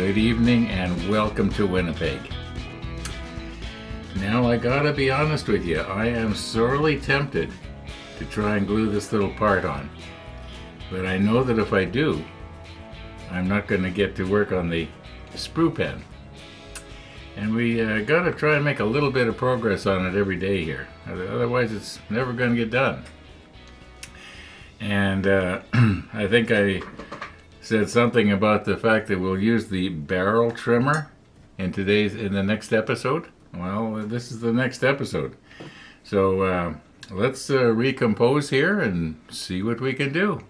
Good evening and welcome to Winnipeg. Now I gotta be honest with you, I am sorely tempted to try and glue this little part on. But I know that if I do, I'm not going to get to work on the Sprue Pen. And we gotta try and make a little bit of progress on it every day here. Otherwise it's never going to get done. And I think I said something about the fact that we'll use the barrel trimmer in the next episode. Well, this is the next episode. So let's recompose here and see what we can do.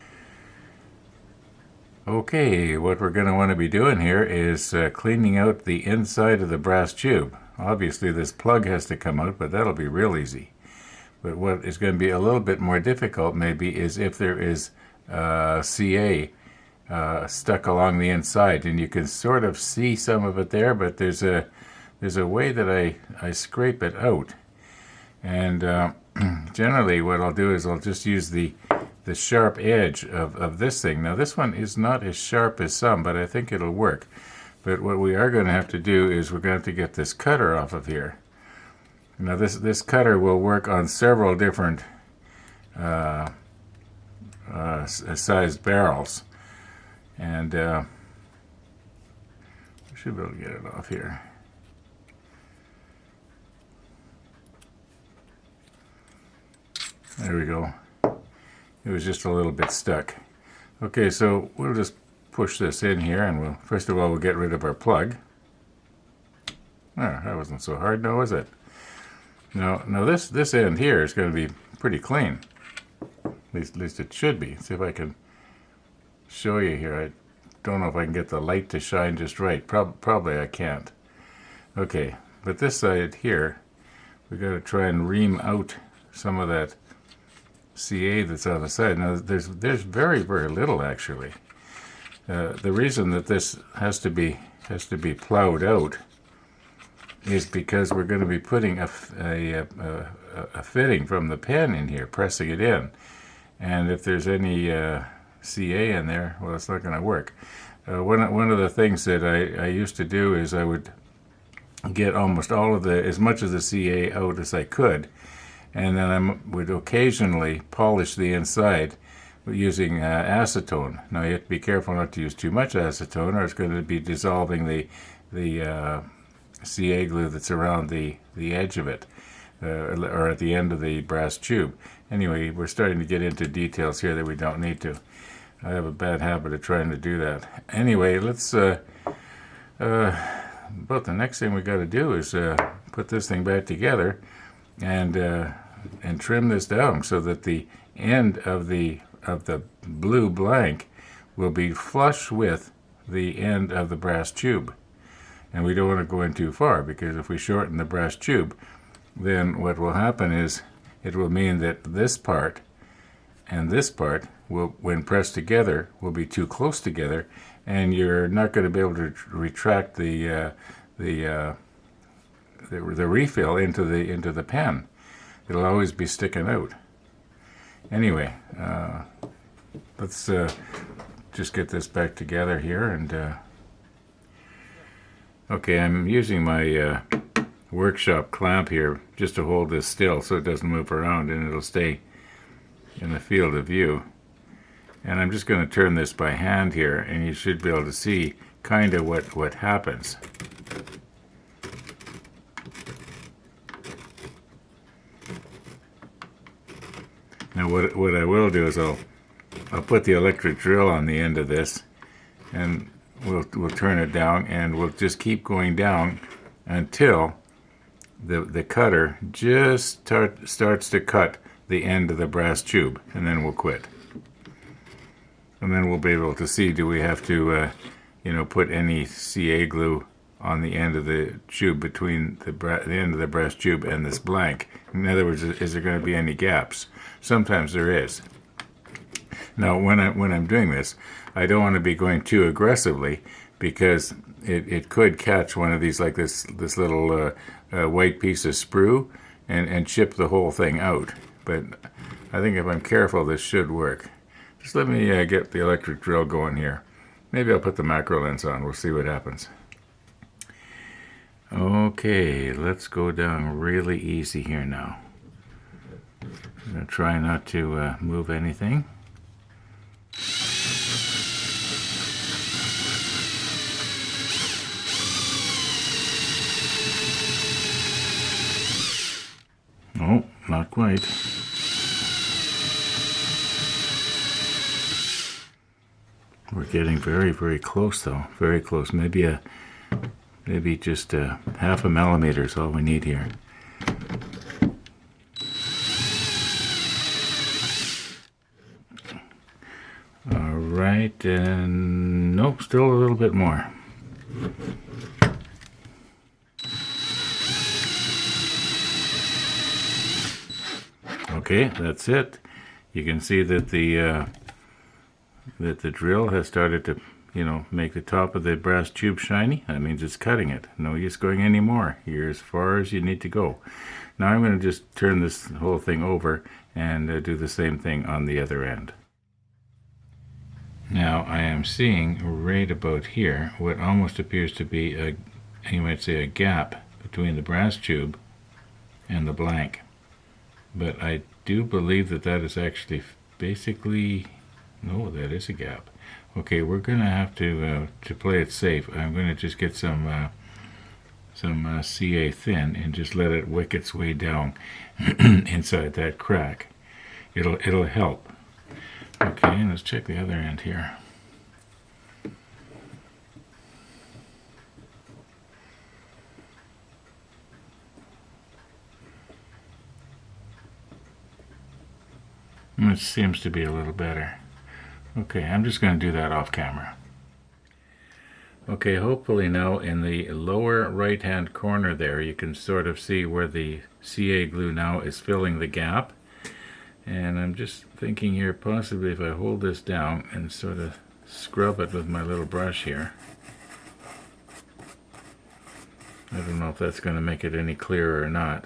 Okay, what we're going to want to be doing here is cleaning out the inside of the brass tube. Obviously this plug has to come out, but that'll be real easy. But what is going to be a little bit more difficult maybe is if there is CA stuck along the inside, and you can sort of see some of it there, but there's a way that I scrape it out. And generally what I'll do is I'll just use the sharp edge of this thing. Now this one is not as sharp as some, but I think it'll work. But what we are going to have to do is we're going to have to get this cutter off of here. Now this cutter will work on several different sized barrels. And we should be able to get it off here. There we go. It was just a little bit stuck. Okay, so we'll just push this in here, and first of all we'll get rid of our plug. That wasn't so hard, now was it? Now this end here is going to be pretty clean. At least it should be. See if I can show you here. I don't know if I can get the light to shine just right. Probably I can't. Okay, but this side here, we got to try and ream out some of that CA that's on the side. Now there's very little actually. The reason that this has to be plowed out is because we're going to be putting a fitting from the pen in here, pressing it in, and if there's any CA in there, well, it's not going to work. One of the things that I used to do is I would get almost all of as much of the CA out as I could, and then I would occasionally polish the inside using acetone. Now you have to be careful not to use too much acetone, or it's going to be dissolving the CA glue that's around the edge of it, or at the end of the brass tube. Anyway, we're starting to get into details here that we don't need to. I have a bad habit of trying to do that. Anyway, let's about the next thing we got to do is put this thing back together and trim this down so that the end of the blue blank will be flush with the end of the brass tube. And we don't want to go in too far, because if we shorten the brass tube, then what will happen is it will mean that this part and this part will, when pressed together, will be too close together, and you're not going to be able to retract the refill into the pen. It'll always be sticking out. Anyway, let's just get this back together here, and okay, I'm using my workshop clamp here just to hold this still so it doesn't move around and it'll stay in the field of view. And I'm just going to turn this by hand here, and you should be able to see kind of what happens. Now what I will do is I'll put the electric drill on the end of this, and we'll turn it down, and we'll just keep going down until the cutter just starts to cut the end of the brass tube, and then we'll quit. And then we'll be able to see, do we have to put any CA glue on the end of the tube between the end of the brass tube and this blank. In other words, is there going to be any gaps? Sometimes there is. Now when I'm doing this, I don't want to be going too aggressively, because it could catch one of these, like this little white piece of sprue, and chip the whole thing out. But I think if I'm careful, this should work. Just let me get the electric drill going here. Maybe I'll put the macro lens on. We'll see what happens. Okay, let's go down really easy here now. I'm going to try not to move anything. Oh, not quite. We're getting very, very close though. Very close. Maybe just half a millimeter is all we need here. All right, and nope, still a little bit more. Okay, that's it. You can see that the drill has started to, make the top of the brass tube shiny. That means it's cutting it. No use going any more. You're as far as you need to go. Now I'm going to just turn this whole thing over and do the same thing on the other end. Now I am seeing right about here what almost appears to be you might say a gap between the brass tube and the blank. But I do believe that is actually basically, no, that is a gap. Okay, we're going to have to play it safe. I'm going to just get some CA thin and just let it wick its way down inside that crack. It'll help. Okay, let's check the other end here. It seems to be a little better. Okay, I'm just going to do that off camera. Okay, hopefully now in the lower right hand corner there you can sort of see where the CA glue now is filling the gap. And I'm just thinking here, possibly if I hold this down and sort of scrub it with my little brush here. I don't know if that's going to make it any clearer or not.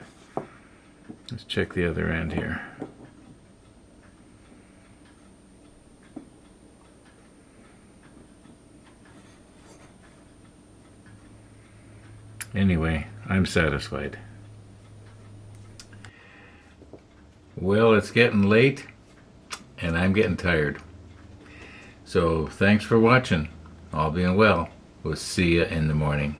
Let's check the other end here. Anyway, I'm satisfied. Well, it's getting late and I'm getting tired. So thanks for watching. All being well, we'll see you in the morning.